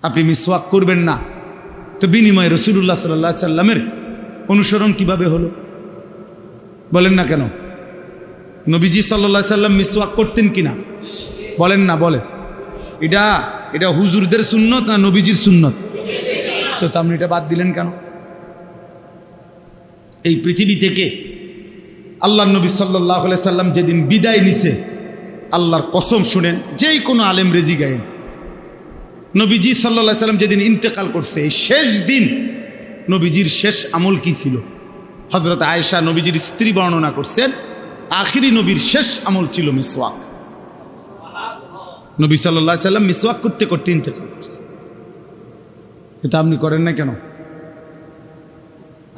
আপনি মিসওয়াক করবেন না, তো বিনিময়ে রাসূলুল্লাহ সাল্লাল্লাহু আলাইহি সাল্লামের অনুসরণ কিভাবে হলো? বলেন না কেন? নবীজি সাল্লাল্লাহু আলাইহি সাল্লাম মিসওয়াক করতেন কিনা? বলেন না, বলেন। এটা হুজুরদের সুন্নত না নবীজির সুন্নত? তো আপনি এটা বাদ দিলেন কেন? এই পৃথিবী থেকে আল্লাহর নবী সাল্লাল্লাহু আলাইহি সাল্লাম যেদিন বিদায় নিছে, আল্লাহর কসম শুনেন, যেই কোনো আলেম রেজি গায়েন, নবীজি সাল্লাল্লাহু আলাইহি সাল্লাম যেদিন ইন্তেকাল করছে, এই শেষ দিন নবীজির শেষ আমল কি ছিল? হযরত আয়েশা নবীজির স্ত্রী বর্ণনা করছেন, আখিরি নবীর শেষ আমল ছিল মিসওয়াক। নবী সাল্লাল্লাহু আলাইহি সাল্লাম মিসওয়াক করতে করতে ইন্তেকাল করছে। এটা আপনি করেন না কেন?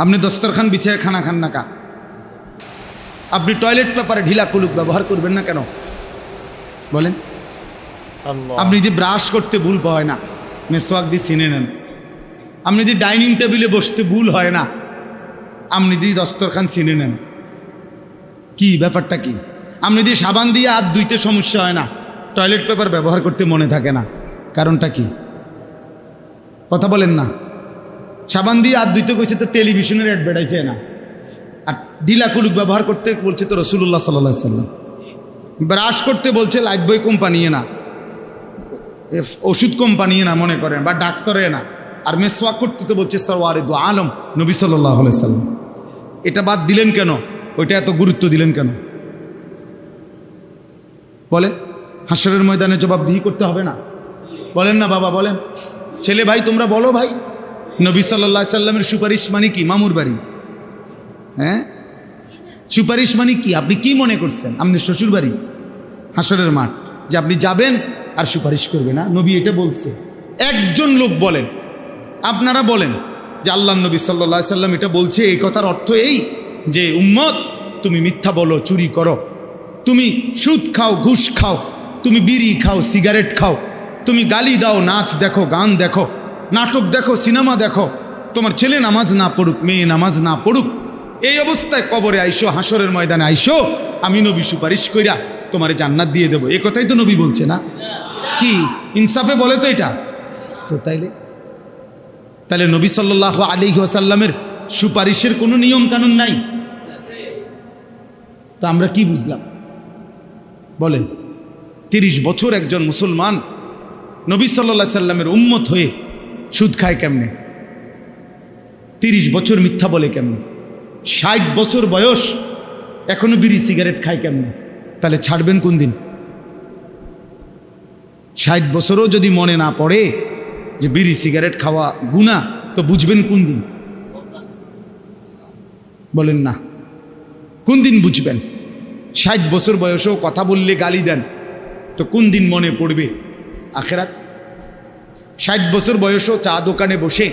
আপনি দস্তরখান বিছায় খানা খান না কা? আপনি টয়লেট পেপারে ঢিলা কুলুক ব্যবহার করবেন না কেন? বলেন। আপনি যে ব্রাশ করতে ভুল হয় না, মিসওয়াক দিয়ে চিনে নেন। আপনি যে ডাইনিং টেবিলে বসতে ভুল হয় না, আপনি দিয়ে দস্তরখান চিনে নেন। কি ব্যাপারটা কি? আপনি দিয়ে সাবান দিয়ে হাত ধুইতে সমস্যা হয় না, টয়লেট পেপার ব্যবহার করতে মনে থাকে না, কারণটা কি? কথা বলেন না। সাবান দিয়ে হাত ধুইতে কইছে তো টেলিভিশনের অ্যাডভার্টাইজে না, আর ঢিলা কুলুক ব্যবহার করতে বলছে তো রাসূলুল্লাহ সাল্লাল্লাহু আলাইহি সাল্লাম। ব্রাশ করতে বলছে লাইফবয় কোম্পানি না, ওষুধ কোম্পানি না মনে করেন, বা ডাক্তারে না। আর মিসওয়াক করতে তো বলছে সরওয়ারে দু আলম নবী সাল্লাল্লাহু আলাইহি সাল্লাম। এটা বাদ দিলেন কেন? ওইটা এত গুরুত্ব দিলেন কেন? বলেন। হাসরের ময়দানে জবাবদিহি করতে হবে না? বলেন না বাবা, বলেন। ছেলে ভাই তোমরা বলো ভাই, নবী সাল্লাল্লাহু আলাইহি সাল্লামের সুপারিশ মানে কি? মামুর বাড়ি? হ্যাঁ, সুপারিশ মানে কি? আপনি কি মনে করছেন আপনার শ্বশুর বাড়ি হাসরের মাঠ যে আপনি যাবেন আর সুপারিশ করবে না? নবী এটা বলছে। একজন লোক বলেন, আপনারা বলেন যে আল্লাহর নবী সাল্লাল্লাহু আলাইহি সাল্লাম এটা বলছে, এই কথার অর্থ এই যে উম্মত তুমি মিথ্যা বলো, চুরি করো, তুমি সুদ খাও, ঘুষ খাও, তুমি বিড়ি খাও, সিগারেট খাও, তুমি গালি দাও, নাচ দেখো, গান দেখো, নাটক দেখো, সিনেমা দেখো, তোমার ছেলে নামাজ না পড়ুক, মেয়ে নামাজ না পড়ুক, এই অবস্থায় কবরে আইসো, হাসরের ময়দানে আইসো, আমি নবী সুপারিশ কইরা তোমারে জান্নাত দিয়ে দেবো। এ কথাই তো নবী বলছে না? কি ইনসাফে বলে তো এটা? তো তাইলে নবী সাল্লাল্লাহু আলাইহি ওয়াসাল্লামের সুপারিশের কোনো নিয়ম কানুন নাই? তা আমরা কি বুঝলাম বলেন? 30 বছর একজন মুসলমান নবী সাল্লাল্লাহু আলাইহি সাল্লামের উম্মত হয়ে সুদ খায় কেমনে? 30 বছর মিথ্যা বলে কেমনে? 60 বছর বয়স এখনো বিড়ি সিগারেট খায় কেমনে? তাহলে ছাড়বেন কোন দিন? 60 বছরও যদি মনে না পড়ে যে বিড়ি সিগারেট খাওয়া গুনাহ, তো বুঝবেন কোন দিন? বলেন না, কোন দিন বুঝবেন? 60 বছর বয়সেও কথা বললে গালি দেন, তো কোন দিন মনে পড়বে আখেরাত? 60 বছর বয়সেও চা দোকানে বসে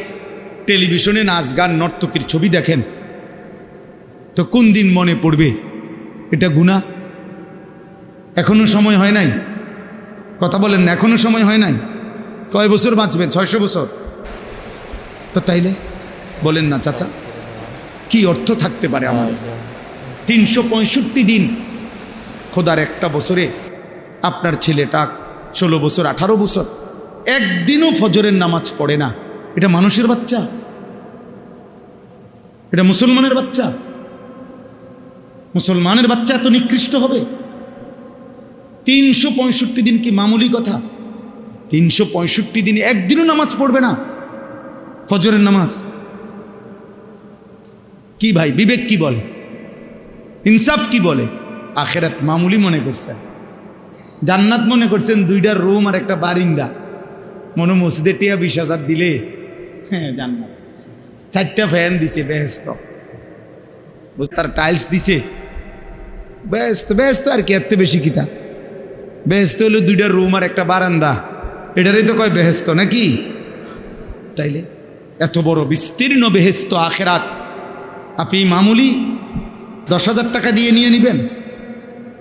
টেলিভিশনে নাচ গান নর্তকীর ছবি দেখেন, তো কোন দিন মনে পড়বে এটা গুনাহ? এখনো সময় হয় নাই? কথা বলেন না, এখনো সময় হয় নাই? কয় বছর বাঁচবেন? 600 বছর? তো তাইলে বলেন না চাচা, কি অর্থ থাকতে পারে আমাদের? 365 দিন খোদার একটা বছরে আপনার ছেলেটা 16 বছর 18 বছর একদিনও ফজরের নামাজ পড়ে না, এটা মানুষের বাচ্চা? এটা মুসলমানের বাচ্চা? মুসলমানের বাচ্চা এত নিকৃষ্ট হবে? 365 দিন কি মামুলি কথা? 365 দিনে একদিনও নামাজ পড়বে না, ফজরের নামাজ? কি ভাই, বিবেক কি বলে? ইনসাফ কি বলে? আখেরাত মামুলি মনে করছেন, জান্নাত মনে করছেন 2টা রুম আর একটা বারিন্দা, মনে মসজিদে টিয়া 20,000 দিলে হ্যাঁ জান্নাত। 4টা ফ্যান দিছে, বেহেস্ত, তার টাইলস দিছে, বেহেস্ত আর কি, এত বেশি কিতা? বেহেস্ত হলো 2টা রুম আর একটা বারান্দা, এটারই তো কয় বেহেস্ত নাকি? তাইলে এত বড় বিস্তীর্ণ বেহেস্ত আখেরাত আপনি মামুলি 10,000 টাকা দিয়ে নিয়ে নিবেন?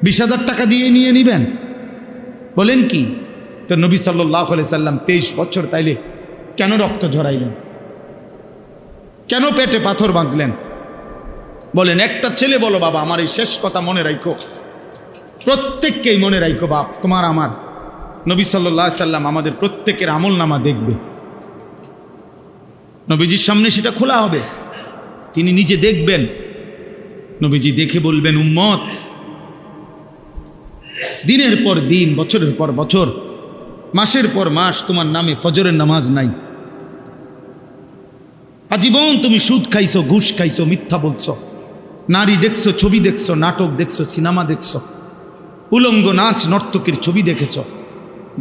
20,000 টাকা দিয়ে নিয়ে নিবেন? বলেন কি? তো নবী সাল্লাল্লাহু আলাইহি সাল্লাম 23 বছর তাইলে কেন রক্ত ঝরাইলেন? কেন পেটে পাথর বাঁধলেন? বলেন। একটা ছেলে বলো, বাবা আমার এই শেষ কথা মনে রাখো, প্রত্যেককেই মনে রাখো বাপ, তোমার আমার নবী সাল্লাল্লাহু আলাইহি সাল্লাম আমাদের প্রত্যেকের আমল নামা দেখবে। নবীজির সামনে সেটা খোলা হবে, তিনি নিজে দেখবেন। নবীজি দেখে বলবেন, উম্মত, দিনের পর দিন, বছরের পর বছর, মাসের পর মাস তোমার নামে ফজরের নামাজ নাই। আজীবন তুমি সুদ খাইছো, ঘুষ খাইছো, মিথ্যা বলছো, নারী দেখছো, ছবি দেখছো, নাটক দেখছো, সিনেমা দেখছো, উলঙ্গ নাচ নর্তকীর ছবি দেখেছ।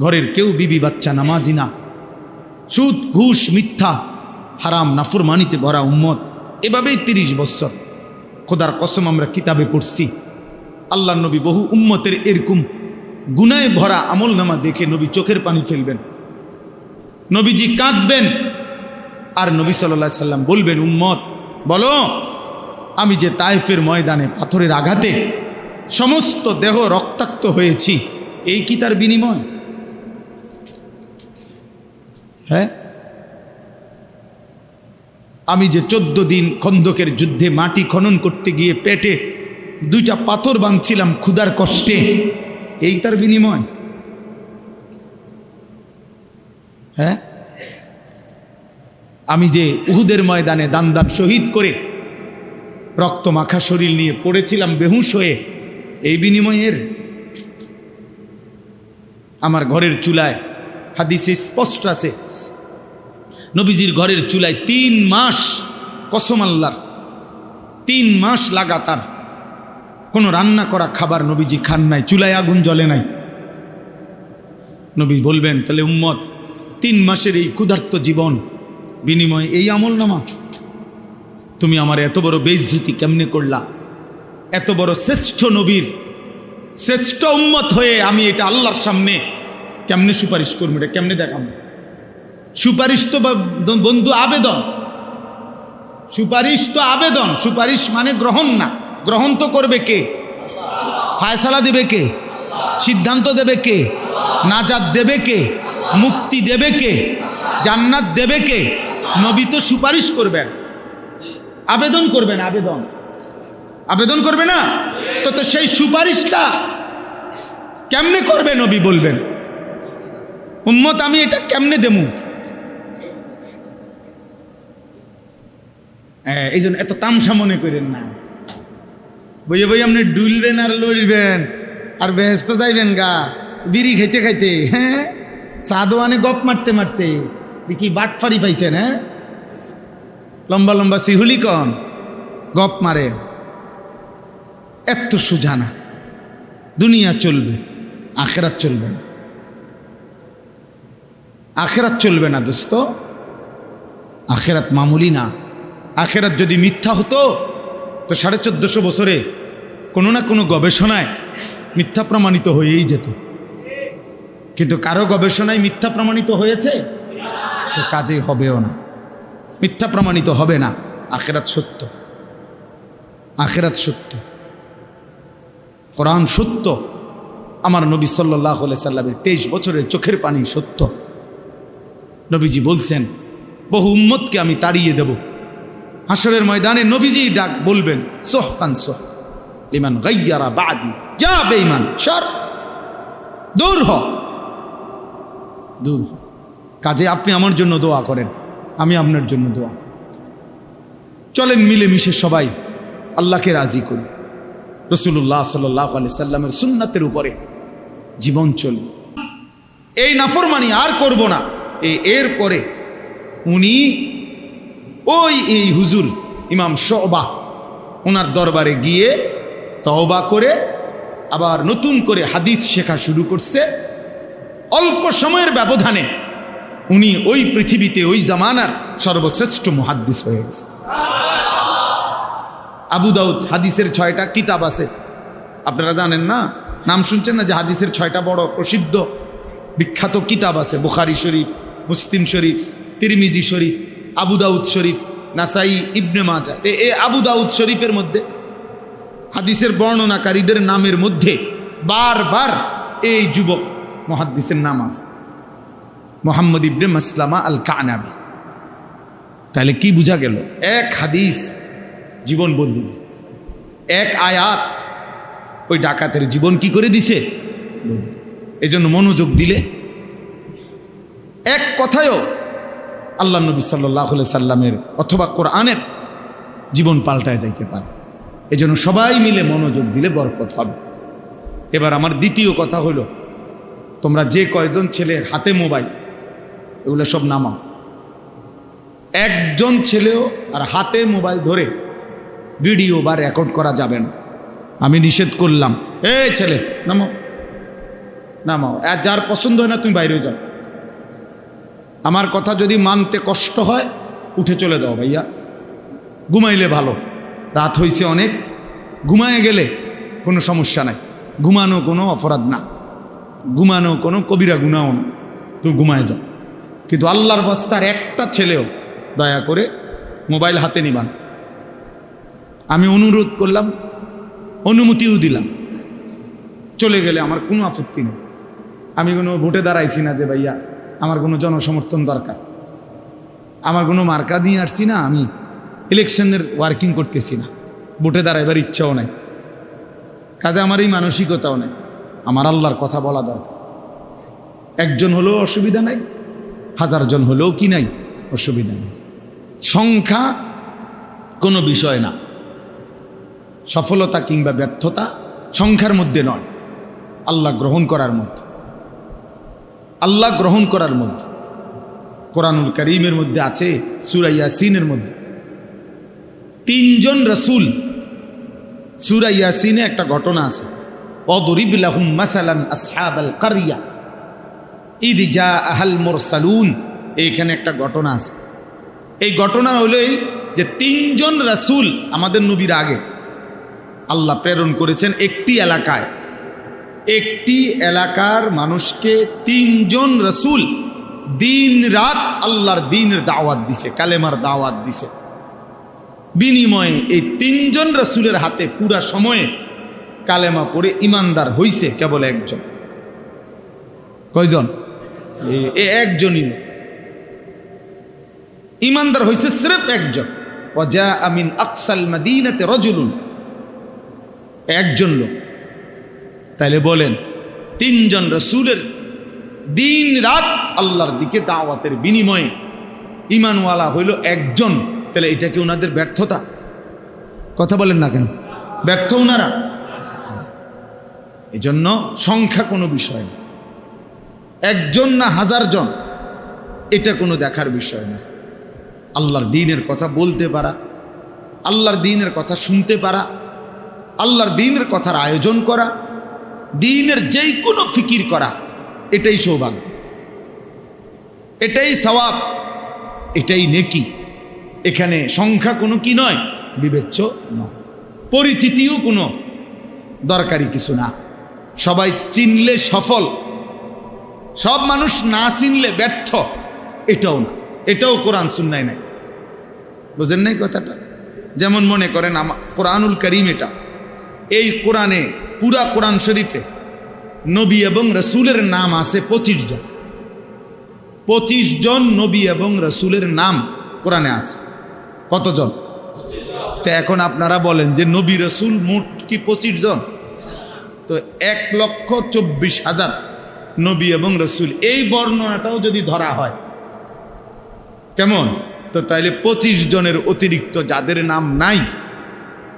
ঘরের কেউ বিবি বাচ্চা নামাজি না। সুদ ঘুষ মিথ্যা হারাম নাফরমানিতে ভরা উম্মত। এভাবেই 30 বছর। খোদার কসম আমরা কিতাবে পড়ছি, আল্লাহ নবী বহু উম্মতের এরকম গুনায় ভরা আমল নামা দেখে নবী চোখের পানি ফেলবেন, নবীজি কাঁদবেন, আর নবী সাল্লাল্লাহু আলাইহি সাল্লাম বলবেন, উম্মত বলো, আমি যে তায়েফের ময়দানে পাথরের আঘাতে সমস্ত দেহ রক্তাক্ত হয়েছি, এই কি তার বিনিময়? হ্যাঁ, আমি যে 14 দিন খন্দকের যুদ্ধে মাটি খনন করতে গিয়ে পেটে 2টা পাথর বাঁধছিলাম ক্ষুধার কষ্টে, এই তার বিনিময়? হ্যাঁ, আমি যে উহুদের ময়দানে দান শহীদ করে রক্ত মাখা শরীর নিয়ে পড়েছিলাম বেহুশ হয়ে, এই বিনিময়ের? আমার ঘরের চুলায় হাদিসে স্পষ্ট আছে, নবীজির ঘরের চুলায় 3 মাস, কসম আল্লাহর, 3 মাস লাগাতার কোনো রান্না করা খাবার নবীজি খান নাই, চুলায় আগুন জ্বলে নাই। নবী বলবেন, তাহলে উম্মত, 3 মাসের এই ক্ষুধার্ত জীবন বিনিময়ে এই আমল নামা? তুমি আমার এত বড় বেইজ্জতি কেমনে করলা? এত বড় শ্রেষ্ঠ নবীর শ্রেষ্ঠ উম্মত হয়ে আমি এটা আল্লাহর সামনে কেমনে সুপারিশ করবো? এটা কেমনে দেখাবো? সুপারিশ তো বন্ধু আবেদন, সুপারিশ তো আবেদন, সুপারিশ মানে গ্রহণ না। গ্রহণ তো করবে কে? ফায়সালা দেবে কে? সিদ্ধান্ত দেবে কে? নাজাত দেবে কে? মুক্তি দেবে কে? জান্নাত দেবে কে? নবী তো সুপারিশ করবেন, আবেদন করবেন। আবেদন আবেদন করবে না তো? তো সেই সুপারিশটা কেমনে করবে? নবী বলবেন, উম্মত আমি এটা কেমনে দেবো? এই জন্য এত তামসা মনে করেন না। বইয়ে বই আপনি ডুলবেন আর লড়বেন আর ব্যস্ত যাইবেন গা বিড়ি খাইতে খাইতে, হ্যাঁ, চা দোয়ানে গপ মারতে মারতে দেখি বাটফারি পাইছেন। হ্যাঁ, লম্বা লম্বা সিহুলি কন গপ মারে, এত সুজানা। দুনিয়া চলবে, আখেরাত চলবে না। আখেরাত চলবে না দোস্ত, আখেরাত মামুলি না। আখেরাত যদি মিথ্যা হতো তো 1450 বছরে কোনো না কোনো গবেষণায় মিথ্যা প্রমাণিত হয়েই যেত, কিন্তু কারো গবেষণায় মিথ্যা প্রমাণিত হয়েছে তো কাজে হবেও না, মিথ্যা প্রমাণিত হবে না। আখেরাত সত্য, আখেরাত সত্য, কোরআন সত্য, আমার নবী সাল্লাল্লাহু আলাইহি সাল্লামের 23 বছরের চোখের পানি সত্য। নবীজি বলছেন, বহু উম্মতকে আমি তাড়িয়ে দেব। হাসরের ময়দানে নবীজি ডাক বলবেন, সোহকান সোহ লিমান গায়্যারা বাদি, যা বেঈমান সর, দূর হ, দূর হ। কাজে আপনি আমার জন্য দোয়া করেন, আমি আপনার জন্য দোয়া। চলেন মিলেমিশে সবাই আল্লাহকে রাজি করি, রাসূলুল্লাহ সাল্লাল্লাহু আলাইহি সাল্লামের সুন্নাতের উপরে জীবন চলি। এই নাফরমানি আর করব না। এরপরে উনি এই হুজুর ইমাম শুবা ওনার দরবারে গিয়ে তওবা করে আবার নতুন করে হাদিস শেখা শুরু করছে। অল্প সময়ের ব্যবধানে উনি ওই পৃথিবীতে ওই জামানার সর্বশ্রেষ্ঠ মুহাদ্দিস হয়ে গেছে। আবু দাউদ হাদিসের 6টা কিতাব আছে, আপনারা জানেন না? নাম শুনছেন না যে হাদিসের 6টা বড় প্রসিদ্ধ বিখ্যাত কিতাব আছে? বুখারী শরীফ, মুসলিম শরীফ, তিরমিজি শরীফ, আবু দাউদ শরীফ, নাসাই, ইবনে মাজাহ। এই আবু দাউদ শরীফের মধ্যে হাদিসের বর্ণনাকারীদের নামের মধ্যে বারবার এই যুবক মুহাদ্দিসের নাম আছে, মুহাম্মদ ইবনে মাসলামা আল কানাবি। তাহলে কি বোঝা গেল? এক হাদিস জীবন বদলে দিছে, এক আয়াত ওই ডাকাতের জীবন কি করে দিছে। এই জন্য মনোযোগ দিলে এক কথায়ও আল্লাহ নবী সাল্লাল্লাহু আলাইহি সাল্লামের অথবা কোরআনের জীবন পাল্টায় যাইতে পারে। এজন্য সবাই মিলে মনোযোগ দিলে বরকত হবে। এবার আমার দ্বিতীয় কথা হলো, তোমরা যে কয়জন ছেলের হাতে মোবাইল, এগুলো সব নামাও। একজন ছেলেও আর হাতে মোবাইল ধরে ভিডিও বা রেকর্ড করা যাবে না। আমি নিষেধ করলাম, এই ছেলে নামাও নামাও, আর যার পছন্দ হয় না তুমি বাইরে যাও। আমার কথা যদি মানতে কষ্ট হয় উঠে চলে যাও ভাইয়া, ঘুমাইলে ভালো। রাত হইছে অনেক, ঘুমায় গেলে কোনো সমস্যা নাই। ঘুমানো কোনো অপরাধ না, ঘুমানো কোনো কবিরা গুনাও না, তুমি ঘুমায় যাও। কিন্তু আল্লাহর বাস্তার একটা ছেলেও দয়া করে মোবাইল হাতে নিবান। আমি অনুরোধ করলাম, অনুমতিও দিলাম, চলে গেলে আমার কোনো আপত্তি নেই। আমি কোনো ভোটে দাঁড়াইছি না যে ভাইয়া আমার কোনো জনসমর্থন দরকার, আমার কোনো মার্কা দিয়ে আসছি না, আমি ইলেকশনের ওয়ার্কিং করতেছি না, ভোটে দাঁড়াইবার ইচ্ছাও নাই, কাজে আমার এই মানসিকতাও নেই। আমার আল্লাহর কথা বলা দরকার। একজন হলেও অসুবিধা নাই, 1000 জন হলেও কি নাই, অসুবিধা নেই। সংখ্যা কোনো বিষয় না, সফলতা কিংবা ব্যর্থতা সংখ্যার মধ্যে নয়, আল্লাহ গ্রহণ করার মধ্যে। আল্লাহ গ্রহণ করার মধ্যে কোরআনুল কারীমের মধ্যে আছে, সূরা ইয়াসিনের মধ্যে 3 জন রাসূল, সূরা ইয়াসিনে একটা ঘটনা আছে, ওয়াদরিব লাহুম মাসালান আসহাবাল কারিয়া ইয জাআহাল মুরসালুন। এইখানে একটা ঘটনা আছে। এই ঘটনা হলো এই যে 3 জন রাসূল আমাদের নবীর আগে আল্লাহ প্রেরণ করেছেন একটি এলাকায়। একটি এলাকার মানুষকে 3 জন রাসূল দিন রাত আল্লাহর দ্বীনের দাওয়াত দিছে, কালেমার দাওয়াত দিছে। বিনিময়ে এই 3 জন রাসূলের হাতে পুরা সময়ে কালেমা পড়ে ইমানদার হইছে কেবল একজন। কয়জন? এই একজনই ইমানদার হইছে, সির্ফ একজন। ওয়াজা মিন আকসাল মাদিনাতে রাজুলুন, একজন লোক। তাইলে বলেন 3 জন রাসূলের দিন রাত আল্লাহর দিকে দাওয়াতের বিনিময়ে ঈমানওয়ালা হইল একজন, তাহলে এটা কি ওনাদের ব্যর্থতা? কথা বলেন না কেন? ব্যর্থ ওনারা? এজন্য সংখ্যা কোনো বিষয় না, একজন না 1000 জন এটা কোনো দেখার বিষয় না। আল্লাহর দ্বীনের কথা বলতে পারা, আল্লাহর দ্বীনের কথা শুনতে পারা, আল্লাহর দ্বীনের কথার আয়োজন করা, দ্বীনের যেই কোনো ফিকির করা, এটাই সৌভাগ্য, এটাই সওয়াব, এটাই নেকি। এখানে সংখ্যা কোনো কি নয়, বিবেচ্য নয়, পরিচিতিও কোনো দরকারি কিছু না। সবাই চিনলে সফল, সব মানুষ না চিনলে ব্যর্থ, এটাও না, এটাও কোরআন সুন্নায় নাই। বুঝেন নাই কথাটা? যেমন মনে করেন কোরআনুল কারীম, এটা এই কোরআনে পুরা কোরআন শরীফে নবী এবং রসুলের নাম আছে 25 জন। 25 জন নবী এবং রসুলের নাম কোরআনে আছে। কতজন? তো এখন আপনারা বলেন যে নবী রসুল মোট কি 25 জন? তো 1,24,000 নবী এবং রসুল, এই বর্ণনাটাও যদি ধরা হয় কেমন? তো তাইলে 25 জনের অতিরিক্ত যাদের নাম নাই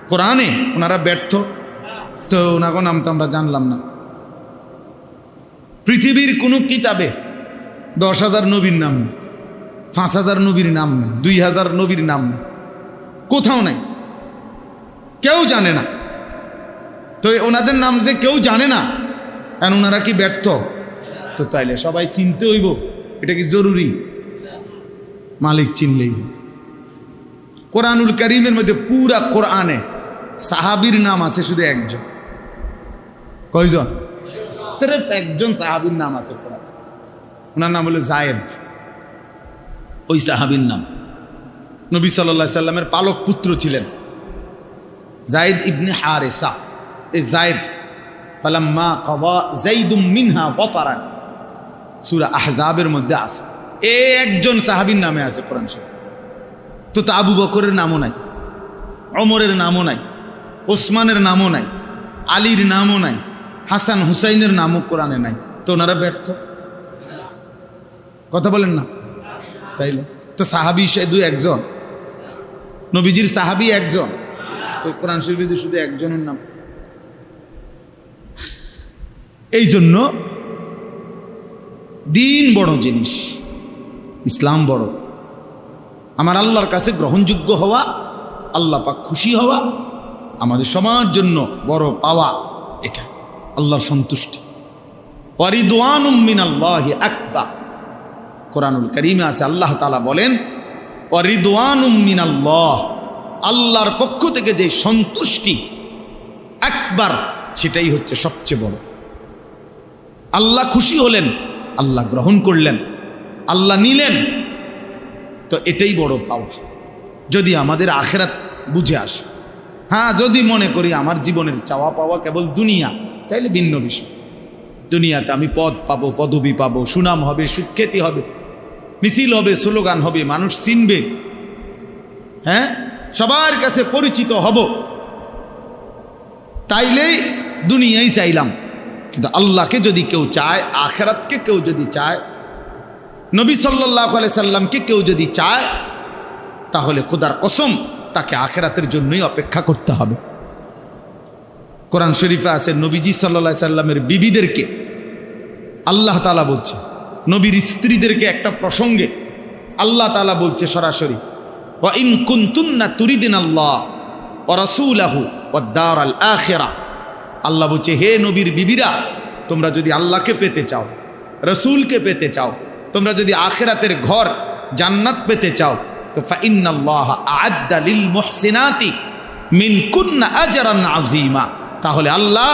কোরআনে, ওনারা ব্যর্থ। তো ওনাকে নাম তো আমরা জানলাম না। পৃথিবীর কোনো কিতাবে 10,000 নবীর নাম নেই, 5,000 নবীর নাম নেই, 2,000 নবীর নাম নেই, কোথাও নাই, কেউ জানে না। তো ওনাদের নাম যে কেউ জানে না, কারণ ওনারা কি ব্যর্থ? তো তাইলে সবাই চিনতে হইব, এটা কি জরুরি? মালিক চিনলেই। কোরআনুল কারীমের মধ্যে পুরা কোরআনে সাহাবীর নাম আছে শুধু একজন। কয়জন? সির্ফ একজন সাহাবীর নাম আছে কোরআনে, ওনার নাম হলো যায়েদ। ওই সাহাবীর নাম নবী সাল্লাল্লাহু আলাইহি সাল্লামের পালক পুত্র ছিলেন যায়েদ ইবনে হারেসা। এই যায়েদ, ফালাম্মা কাদা যাইদুম মিনহা ওয়াতারান, সূরা আহজাবের মধ্যে আছে। এই একজন সাহাবীর নামে আছে কোরআন শরীফ। তো আবু বকরের নামও নাই, ওমরের নামও নাই, ওসমানের নামও নাই, আলীর নামও নাই, হাসান হুসাইনের নামও কোরআনে নাই। তো ওনারা ব্যর্থ? কথা বলেন না? তাইলে তো সাহাবি শুধু একজন, নবীজির সাহাবি একজন, তো কোরআন শরীফে শুধু একজনের নাম। এই জন্য দিন বড় জিনিস, ইসলাম বড়। আমার আল্লাহর কাছে গ্রহণযোগ্য হওয়া, আল্লাহ পাক খুশি হওয়া আমাদের সবার জন্য বড় পাওয়া। এটা আল্লাহর সন্তুষ্টি। ওয়ারিদওয়ানুম মিনাল্লাহি আকবার। কোরআনুল কারীমে আছে আল্লাহ তাআলা বলেন ওয়ারিদওয়ানুম মিনাল্লাহ, আল্লাহর পক্ষ থেকে যে সন্তুষ্টি আকবার, সেটাই হচ্ছে সবচেয়ে বড়। আল্লাহ খুশি হলেন, আল্লাহ গ্রহণ করলেন, আল্লাহ নিলেন, তো এটাই বড় পাওয়া। যদি আমাদের আখিরাত বুঝে আসে। হ্যাঁ, যদি মনে করি আমার জীবনের চাওয়া পাওয়া কেবল দুনিয়া, তাইলে ভিন্ন বিষয়। দুনিয়াতে আমি পদ পাবো, পদবি পাবো, সুনাম হবে, সুখ্যাতি হবে, মিছিল হবে, স্লোগান হবে, মানুষ চিনবে, হ্যাঁ, সবার কাছে পরিচিত হব, তাইলেই দুনিয়াই চাইলাম। কিন্তু আল্লাহকে যদি কেউ চায়, আখিরাতকে কেউ যদি চায়, নবী সাল্লাল্লাহু আলাইহি সাল্লামকে কেউ যদি চায়, তাহলে খোদার কসম তাকে আখিরাতের জন্যই অপেক্ষা করতে হবে। কোরআন শরীফে আছে নবীজি সাল্লাল্লাহু আলাইহি সাল্লামের বিবিদেরকে আল্লাহ তাআলা বলছে, নবীর স্ত্রীদেরকে একটা প্রসঙ্গে আল্লাহ তাআলা বলছে সরাসরি, ওয়া ইন কুনতুন্না তুরিদিনাল্লাহ ওয়া রাসূলাহু ওয়াদ দারাল আখিরা। আল্লাহ বলছে, হে নবীর বিবিরা, তোমরা যদি আল্লাহকে পেতে চাও, রসুলকে পেতে চাও, তোমরা যদি আখিরাতের ঘর জান্নাত পেতে চাও, তো ফাইন্নাল্লাহা আ'আদ্দা লিল মুহসিনাতি মিনকুন্না আজরান আযীমা। তাহলে আল্লাহ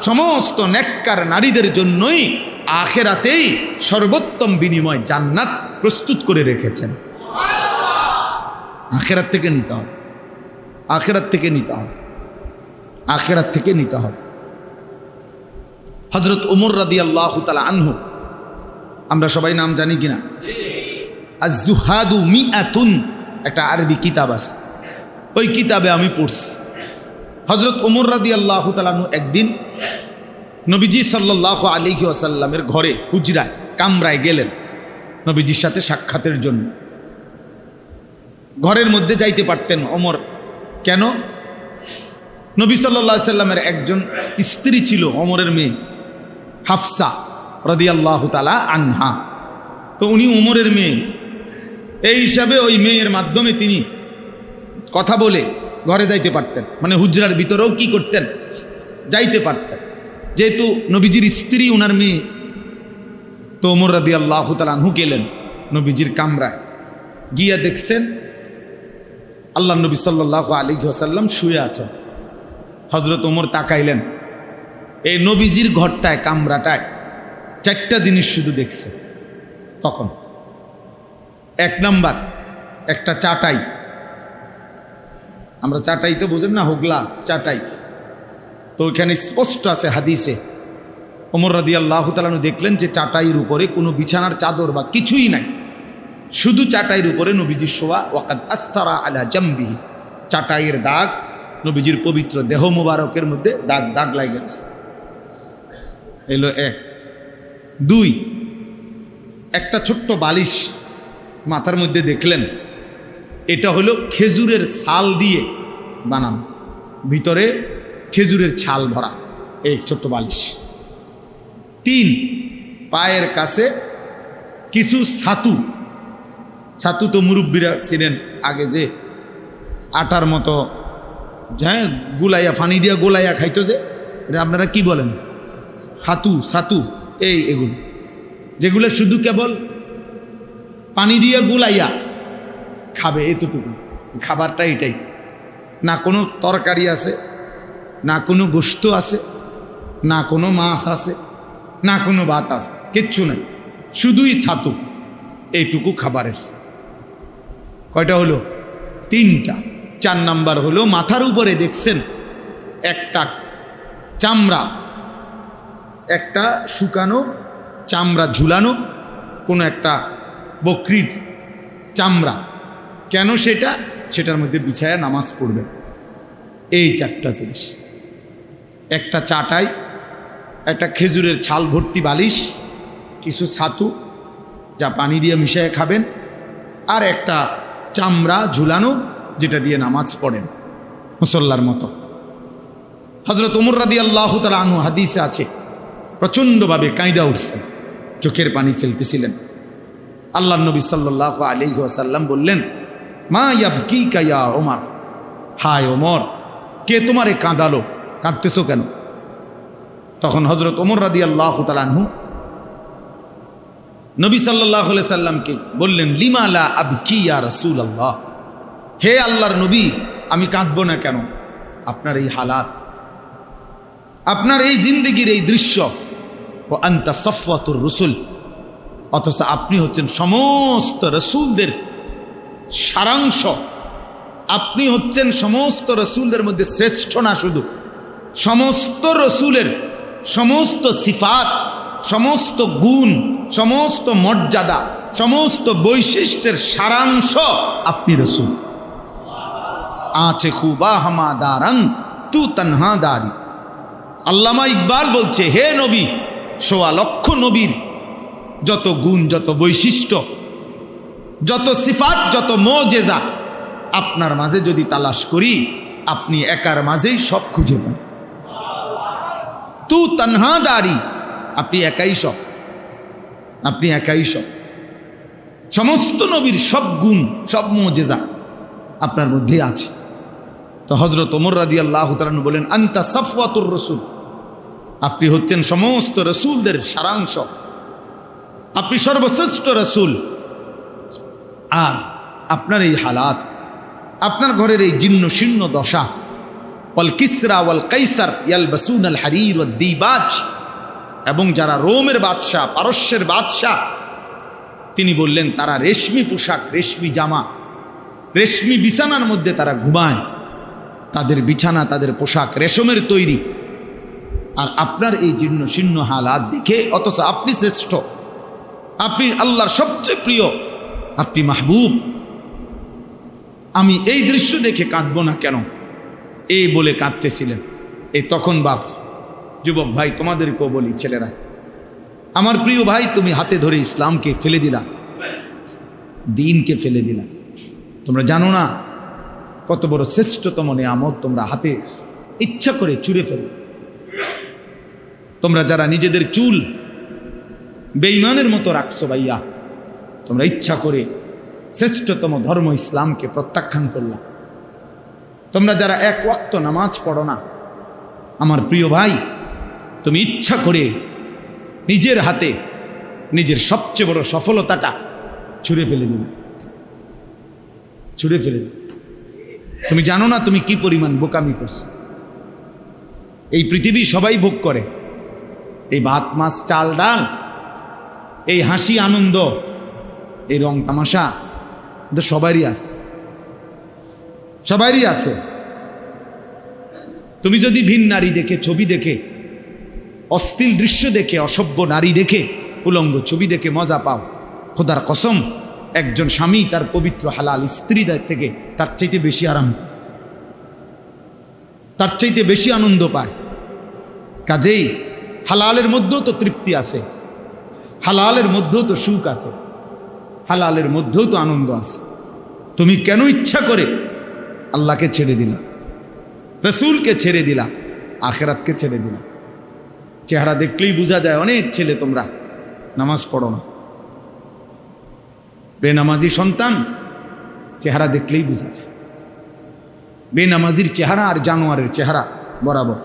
সমস্ত নেককার নারীদের জন্যই আখিরাতেই সর্বোত্তম বিনিময় জান্নাত প্রস্তুত করে রেখেছেন। আখিরাত থেকে নিতে হবে, আখিরাত থেকে নিতে হবে, আখিরাত থেকে নিতে হবে। হযরত ওমর রাদিয়াল্লাহু তাআলা আনহু, আমরা সবাই নাম জানি কিনা? আজ-জুহাদু মিআতুন, একটা আরবি কিতাব আছে, ওই কিতাবে আমি পড়ছি। হযরত ওমর রাদিয়াল্লাহু তাআলা আনহু একদিন নবীজি সাল্লাল্লাহু আলাইহি ওয়াসাল্লামের ঘরে, হুজরায়, কামরায় গেলেন নবীজির সাথে সাক্ষাতের জন্য। ঘরের মধ্যে যাইতে পারতেন ওমর, কেন? নবী সাল্লাল্লাহু আলাইহি সাল্লামের একজন স্ত্রী ছিল, ওমরের মেয়ে হাফসা রাদিয়াল্লাহু তাআলা আনহা। তো উনি ওমরের মেয়ে, এই হিসাবে ওই মেয়ের মাধ্যমে তিনি কথা বলে ঘরে যাইতে পারতেন, মানে হুজরার ভিতরেও কি করতেন, যাইতে পারতেন, যেহেতু নবীজির স্ত্রী ওনার মেয়ে। তো ওমর রাদিয়াল্লাহু তাআলা আনহু গেলেন নবীজির কামরায়, গিয়া দেখছেন আল্লাহ নবী সাল্লাল্লাহু আলাইহি ওয়াসাল্লাম শুয়ে আছেন। হযরত ওমর তাকাইলেন, এই নবীজির ঘরটায়, কামরাটায় চারটা জিনিস শুধু দেখছে তখন। এক নাম্বার, একটা চাটাই, আমরা চাটাই তো বুঝেন না, হোগলা চাটাই, তো ওইখানে স্পষ্ট আছে হাদিসে। ওমর রাদিয়াল্লাহু তাআলা দেখলেন যে চাটাইয়ের উপরে কোনো বিছানার চাদর বা কিছুই নাই, শুধু চাটাইয়ের উপরে নবীজির শোয়া। ওয়াকাদ আসসারা আলা জামবিহি, চাটাইয়ের দাগ, নবীজির পবিত্র দেহ মুবারকের মধ্যে দাগ দাগ লাগে গেছে। এলো এক। দুই, একটা ছোট্ট বালিশ মাথার মধ্যে দেখলেন, এটা হলো খেজুরের ছাল দিয়ে বানানো, ভিতরে খেজুরের ছাল ভরা এই ছোট্ট বালিশ। তিন, পায়ের কাছে কিছু ছাতু, ছাতু তো মুরব্বীরা ছিলেন আগে, যে আটার মতো, হ্যাঁ, গুলাইয়া, ফানি দিয়া গোলাইয়া খাইতো, যে এটা আপনারা কি বলেন, হাতু, ছাতু, এই এগুলো যেগুলো শুধু কেবল পানি দিয়ে গুলাইয়া খাবে, এতটুকু খাবারটা এটাই, না কোনো তরকারি আছে, না কোনো গোশত আছে, না কোনো মাছ আছে, না কোনো ভাত আছে, কিচ্ছু নাই, শুধুই ছাতু, এইটুকু খাবারের। কয়টা হলো? তিনটা। চার নাম্বার হলো মাথার উপরে দেখছেন একটা চামড়া, একটা শুকানো চামড়া ঝুলানো, কোনো একটা বকরির চামড়া, কেন সেটা? সেটার মধ্যে বিছায়া নামাজ পড়বেন। এই চারটা জিনিস, একটা চাটাই, একটা খেজুরের ছাল ভর্তি বালিশ, কিছু ছাতু যা পানি দিয়ে মিশিয়ে খাবেন, আর একটা চামড়া ঝুলানো, যেটা দিয়ে নামাজ পড়েন মুসল্লার মতো। হযরত ওমর রাদিয়াল্লাহু তাআলা আনহু হাদিসে আছে প্রচণ্ডভাবে কাঁইদা উঠছেন, চোখের পানি ফেলতেছিলেন। আল্লাহর নবী সাল্লাল্লাহু আলাইহি ওয়াসাল্লাম বললেন, মা ইয়াবকিকা ইয়া ওমর, হায় ওমর, কে তোমারে কাঁদালো, কাঁদতেছো কেন? তখন হযরত ওমর রাদিয়াল্লাহু তাআলা আনহু নবী সাল্লাল্লাহু আলাইহি সাল্লামকে বললেন, লিমা লা আবকি ইয়া রাসূলুল্লাহ, হে আল্লাহর নবী, আমি কাঁদবো না কেন? আপনার এই হালাত, আপনার এই জিন্দেগির এই দৃশ্য, ও আনতা সফওয়াতুর রসুল, অথচ আপনি হচ্ছেন সমস্ত রসুলদের সারাংশ, আপনি হচ্ছেন সমস্ত রসুলদের মধ্যে শ্রেষ্ঠ না, শুধু সমস্ত রসুলের সমস্ত সিফাত, সমস্ত গুণ, সমস্ত মর্যাদা, সমস্ত বৈশিষ্ট্যের সারাংশ আপনি রসুল। আছে খুবা হামাদারান তু তনহাদারি। আল্লামা ইকবাল বলছে, হে নবী, ১৬ লক্ষ নবীর যত গুণ, যত বৈশিষ্ট্য, যত সিফাত, যত মোজেজা আপনার মাঝে যদি তালাশ করি, আপনি একার মাঝেই সব খুঁজে পান। তু তনহাদারি, আপনি একাই সব, আপনি একাই সব। সমস্ত নবীর সব গুণ, সব মোজেজা আপনার মধ্যে আছে। তো হযরত ওমর রাদিয়াল্লাহু তাআলা বলেন, আনতা সাফওয়াতুর রাসূল, আপনি হচ্ছেন সমস্ত রসুলদের সারাংশ, আপনি সর্বশ্রেষ্ঠ রসুল। আর আপনার এই হালাত, আপনার ঘরের এই জীর্ণ শীর্ণ দশা, ওয়াল কিসরা ওয়াল কাইসার ইয়ালবাসুন আল হারির ওয়াদ দিবাজ, এবং যারা রোমের বাদশাহ, পারস্যের বাদশাহ, তিনি বললেন তারা রেশমি পোশাক, রেশমি জামা, রেশমি বিছানার মধ্যে তারা ঘুমায়, তাদের বিছানা, তাদের পোশাক রেশমের তৈরি। আর আপনার এই জীর্ণ শীর্ণ হালাত দেখে, অথচ আপনি শ্রেষ্ঠ, আপনি আল্লাহর সবচেয়ে প্রিয়, আপনি মাহবুব, আমি এই দৃশ্য দেখে কাঁদবো না কেন? এই বলে কাঁদতেছিলেন। এই তখন বাপ, যুবক ভাই, তোমাদেরকেও বলি, ছেলেরা, আমার প্রিয় ভাই, তুমি হাতে ধরে ইসলামকে ফেলে দিলা, দ্বীনকে ফেলে দিলা। তোমরা জানো না কত বড় শ্রেষ্ঠতম নিয়ামত তোমরা হাতে ইচ্ছা করে চুরে ফেলো। তোমরা যারা নিজেদের চুল বেঈমানের মতো রাখছো ভাইয়া, তোমরা ইচ্ছা করে শ্রেষ্ঠতম ধর্ম ইসলামকে প্রত্যাখ্যান করলা। তোমরা যারা এক ওয়াক্ত নামাজ পড়ো না, আমার প্রিয় ভাই, তুমি ইচ্ছা করে নিজের হাতে নিজের সবচেয়ে বড় সফলতাটা ছুঁড়ে ফেলে দিলে, ছুঁড়ে ফেলে দিলে। তুমি জানো না তুমি কি পরিমাণ বোকামি করছো। এই পৃথিবী সবাই ভোগ করে, এই ভাত মাছ চাল ডাল, এই হাসি আনন্দ, এই রং তামাশা, সবারই আছে, সবারই আছে। তুমি যদি ভিন নারী দেখে, ছবি দেখে, অশ্লীল দৃশ্য দেখে, অসভ্য নারী দেখে, উলঙ্গ ছবি দেখে মজা পাও, খোদার কসম, একজন স্বামী তার পবিত্র হালাল স্ত্রীদের থেকে তার চাইতে বেশি আরাম পায়, তার চাইতে বেশি আনন্দ পায়। কাজেই হালালের মধ্যেও তো তৃপ্তি আছে, হালালের মধ্যেও তো সুখ আছে, হালালের মধ্যেও তো আনন্দ আছে। তুমি কেন ইচ্ছা করে আল্লাহকে ছেড়ে দিলা, রসুলকে ছেড়ে দিলা, আখেরাতকে ছেড়ে দিলা? চেহারা দেখলেই বোঝা যায় অনেক ছেলে তোমরা নামাজ পড়ো না, বেনামাজি সন্তান, চেহারা দেখলেই বোঝা যায়। বেনামাজির চেহারা আর জানোয়ারের চেহারা বরাবর,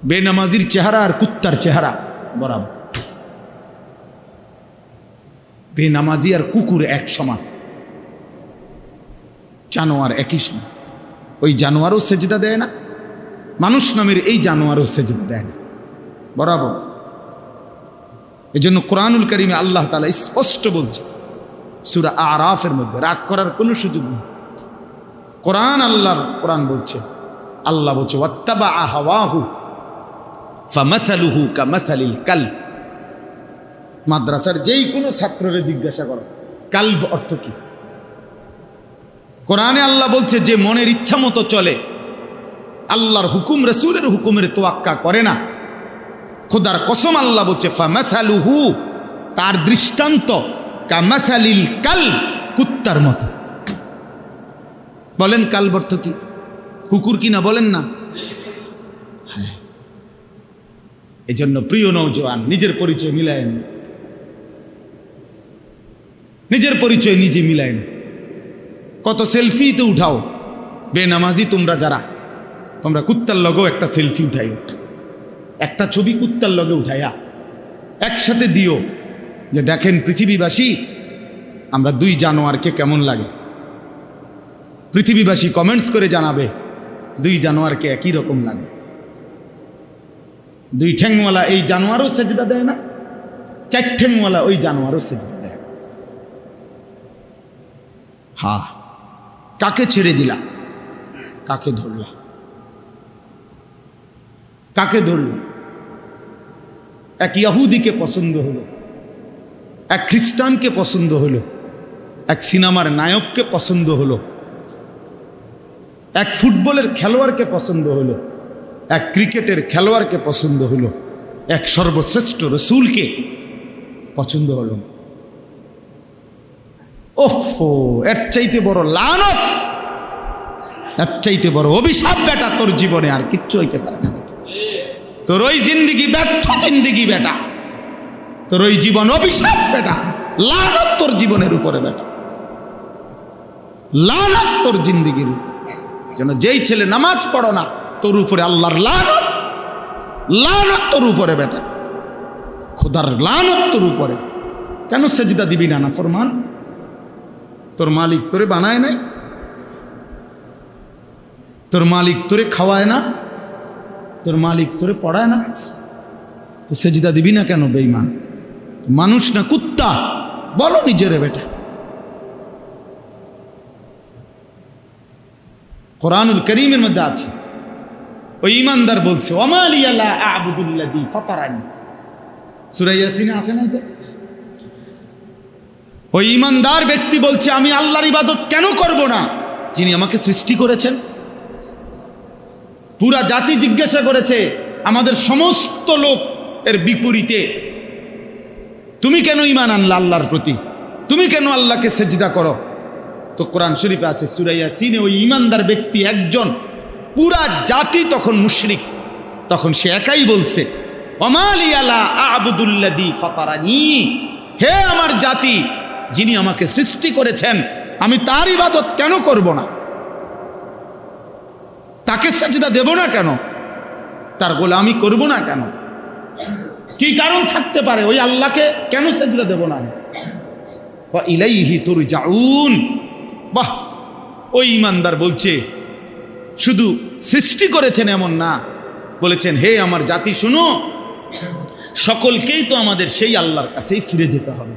বেনামাজির চেহারা আর কুত্তার চেহারা বরাবর, বেনামাজি আর কুকুর এক সমান, জানোয়ার একই সমান। ওই জানোয়ারও সেজদা দেয় না, মানুষ নামের এই জানোয়ারও সেজদা দেয় না, বরাবর। এজন্য কোরআনুল কারীমে আল্লাহ তাআলা স্পষ্ট বলছে সূরা আরাফের মধ্যে, রাগ করার কোনো সুযোগ নেই। কোরআন বলছে, আল্লাহ বলছে, ওয়াত্তাবা হাওয়াহু ফামাসালুহু কামাসালিল কালব। মাদ্রাসার যেই কোনো ছাত্ররে জিজ্ঞাসা করো, কালব অর্থ কি? কোরআনে আল্লাহ বলছে, যে মনের ইচ্ছা মতো চলে, আল্লাহর হুকুম রাসূলের হুকুমের তোয়াক্কা করে না, খোদার কসম আল্লাহ বলছে ফামাসালুহু, তার দৃষ্টান্ত কামাসালিল কাল, কুত্তার মতো। বলেন কালব অর্থ কি? কুকুর কি না বলেন না? হ্যাঁ। এই জন্য প্রিয় নওজোয়ান, নিজের পরিচয় মিলায়েন, নিজের পরিচয় নিজে মিলায়েন। কত সেলফি তো উঠাও, বেনামাজি তোমরা যারা, তোমরা কুত্তার লগেও একটা সেলফি উঠাইও, একটা ছবি কুত্তার লগে উঠাইয়া একসাথে দিও, যে দেখেন পৃথিবীবাসী আমরা দুই জানোয়ারকে কেমন লাগে। পৃথিবীবাসী কমেন্টস করে জানাবে দুই জানোয়ারকে একই রকম লাগে। দুই ঠ্যাংওয়ালা এই জানোয়ারও সেজদা দেয় না, চার ঠ্যাংওয়ালা ওই জানোয়ারও সেজদা দেয়। হ্যাঁ, কাকে ছেড়ে দিলা? কাকে ধরলা? কাকে ধরল? এক ইহুদিকে পছন্দ হলো, এক খ্রিস্টানকে পছন্দ হলো, এক সিনেমার নায়ককে পছন্দ হলো, এক ফুটবলের খেলোয়াড়কে পছন্দ হলো, এক ক্রিকেটের খেলোয়াড়কে পছন্দ হলো, এক সর্বশ্রেষ্ঠ রসূলকে পছন্দ হলো। ওফো, এর চাইতে বড় লানত, এর চাইতে বড় অভিশাপ বেটা তোর জীবনে আর কিচ্ছু হইতে পারে না। তোর ওই জিন্দিগি ব্যর্থ জিন্দিগি বেটা, তোর ওই জীবন অভিশাপ বেটা, লানত তোর জীবনের উপরে বেটা, লানত তোর জিন্দিগির উপরে। যেন যেই ছেলে নামাজ পড়ো না, তোর উপরে আল্লাহর লানত, লানত তোর উপরে বেটা, খোদার লানত তোর উপরে। কেন সেজদা দিবি না? নাফরমান, তোর মালিক তোরে বানায় নাই, তোর মালিক তোরে খাওয়ায় না, তোর মালিক তোরে পড়ায় না, তো সেজদা দিবি না কেন? বেঈমান মানুষ না কুত্তা? বলো নিজেরে বেটা। কোরআনুল কারীমের মধ্যে আছে, ওই ইমানদার বলছে ওমা লিয়া লা আ'বুদুল্লাযী ফাতারানি, সূরা ইয়াসিনে আছে না? ওই ইমানদার ব্যক্তি বলছে আমি আল্লাহর ইবাদত কেন করব না, যিনি আমাকে সৃষ্টি করেছেন। পুরা জাতি জিজ্ঞাসা করেছে আমাদের সমস্ত লোক এর বিপরীতে, তুমি কেন ঈমান আনলা আল্লাহর প্রতি, তুমি কেন আল্লাহকে সেজদা করো? তো কোরআন শরীফে আছে সূরা ইয়াসিনে, ওই ঈমানদার ব্যক্তি একজন, পুরা জাতি তখন মুশরিক, তখন সে একাই বলছে ওমা লিয়া লা আ'বুদুল্লাযী ফাতারানি, হে আমার জাতি, যিনি আমাকে সৃষ্টি করেছেন আমি তার ইবাদত কেন করব না, তাকে সেজদা দেব না কেন, তার গোলামি করব না কেন? কি কারণ থাকতে পারে? ওই আল্লাহকে কেন সেজদা দেব না? ওয়া ইলাইহি তুরজাউন। বাহ, ওই ইমানদার বলছে শুধু সৃষ্টি করেছেন এমন না, বলেছেন হে আমার জাতি শুনো, সকলকেই তো আমাদের সেই আল্লাহর কাছেই ফিরে যেতে হবে।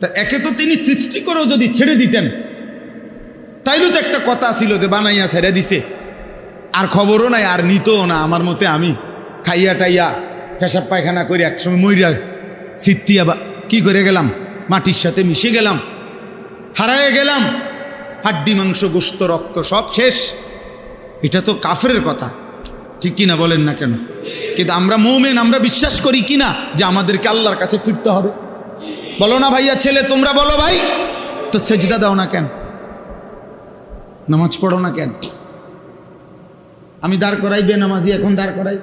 তা একে তো তিনি সৃষ্টি করেও যদি ছেড়ে দিতেন, তাইলে তো একটা কথা ছিল যে বানাইয়া ছেড়ে দিছে, আর খবরও নাই, আর নিতও না। আমার মতে আমি খাইয়া টাইয়া পেশাব পায়খানা করে একসময় মইরা সিত্তিয়া কি করে গেলাম, মাটির সাথে মিশে গেলাম, হারায়ে গেলাম, হাড্ডি মাংস গোশত রক্ত সব শেষ। এটা তো কাফেরের কথা, ঠিক কিনা বলেন না কেন? কিন্তু আমরা মুমিন, আমরা বিশ্বাস করি কিনা যে আমাদেরকে আল্লাহর কাছে ফিরতে হবে? বলো না ভাইয়া, ছেলে তোমরা বলো ভাই, তো সেজদা দাও না কেন? নামাজ পড়ো না কেন? আমি দাঁড় করাই বেনামাজি, এখন দাঁড় করাই,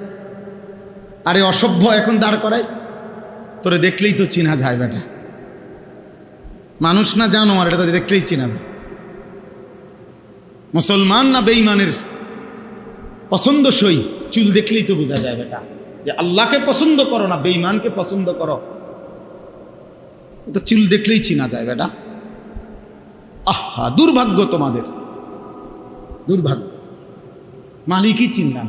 আরে অসভ্য এখন দাঁড় করাই, তোরে দেখলেই তো চিনা যায় বেটা, মানুষ না জানোয়ার, এটা তো দেখলেই চিনা যায়। মুসলমান না বেঈমানের পছন্দসই, চুল দেখলেই তো বোঝা যায় বেটা যে আল্লাহকে পছন্দ করো না বেঈমানকে পছন্দ করো, তো চুল দেখলেই চিনা যায় বেটা। আহা, দুর্ভাগ্য তোমাদের, দুর্ভাগ্য, মালিকই চিনলাম।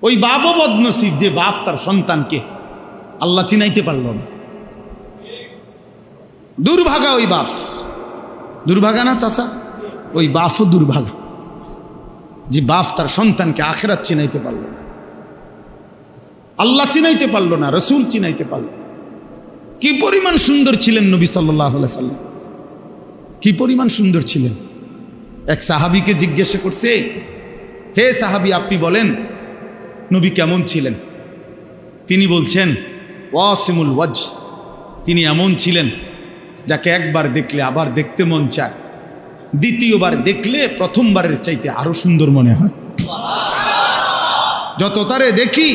ওই বাপও বদনসিব যে বাপ তার সন্তানকে আল্লাহ চিনাইতে পারল না। দুর্ভাগা ওই বাপ, দুর্ভাগা না চাচা? ওই বাপও দুর্ভাগা যে বাপ তার সন্তানকে আখিরাত চিনাইতে পারল না, আল্লাহ চিনাইতে পারল না, রসুল চিনাইতে পারল। কি পরিমাণ সুন্দর ছিলেন নবী সাল্লাল্লাহু আলাইহি সাল্লাম, কি পরিমাণ সুন্দর ছিলেন। এক সাহাবীকে জিজ্ঞাসা করছে, হে সাহাবী আপনি বলেন নবী কেমন ছিলেন? তিনি বলছেন ওয়াসিমুল ওয়াজ, তিনি এমন ছিলেন যাকে একবার দেখলে আবার দেখতে মন চায়, দ্বিতীয়বার দেখলে প্রথমবারের চাইতে আরো সুন্দর মনে হয়। যত তারে দেখি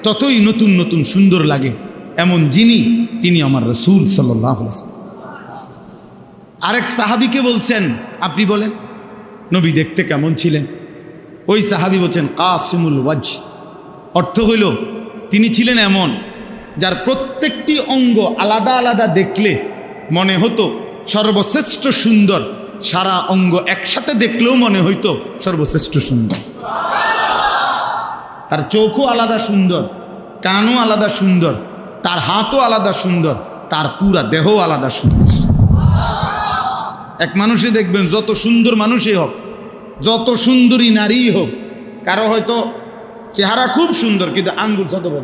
ততই নতুন নতুন সুন্দর লাগে, এমন যিনি তিনি আমার রাসূল সাল্লাল্লাহু আলাইহি ওয়াসাল্লাম। আরেক সাহাবীকে বলছেন, আপনি বলেন নবী দেখতে কেমন ছিলেন? ওই সাহাবী বলছেন কাসিমুল ওয়াজ, অর্থ হইল তিনি ছিলেন এমন যার প্রত্যেকটি অঙ্গ আলাদা আলাদা দেখলে মনে হতো সর্বশ্রেষ্ঠ সুন্দর, সারা অঙ্গ একসাথে দেখলেও মনে হইতো সর্বশ্রেষ্ঠ সুন্দর। তার চোখও আলাদা সুন্দর, কানও আলাদা সুন্দর, তার হাতও আলাদা সুন্দর, তার পুরা দেহও আলাদা সুন্দর। এক মানুষে দেখবেন যত সুন্দর মানুষই হোক, যত সুন্দরী নারী হোক, কারো হয়তো চেহারা খুব সুন্দর কিন্তু আঙ্গুল ছোট বড়।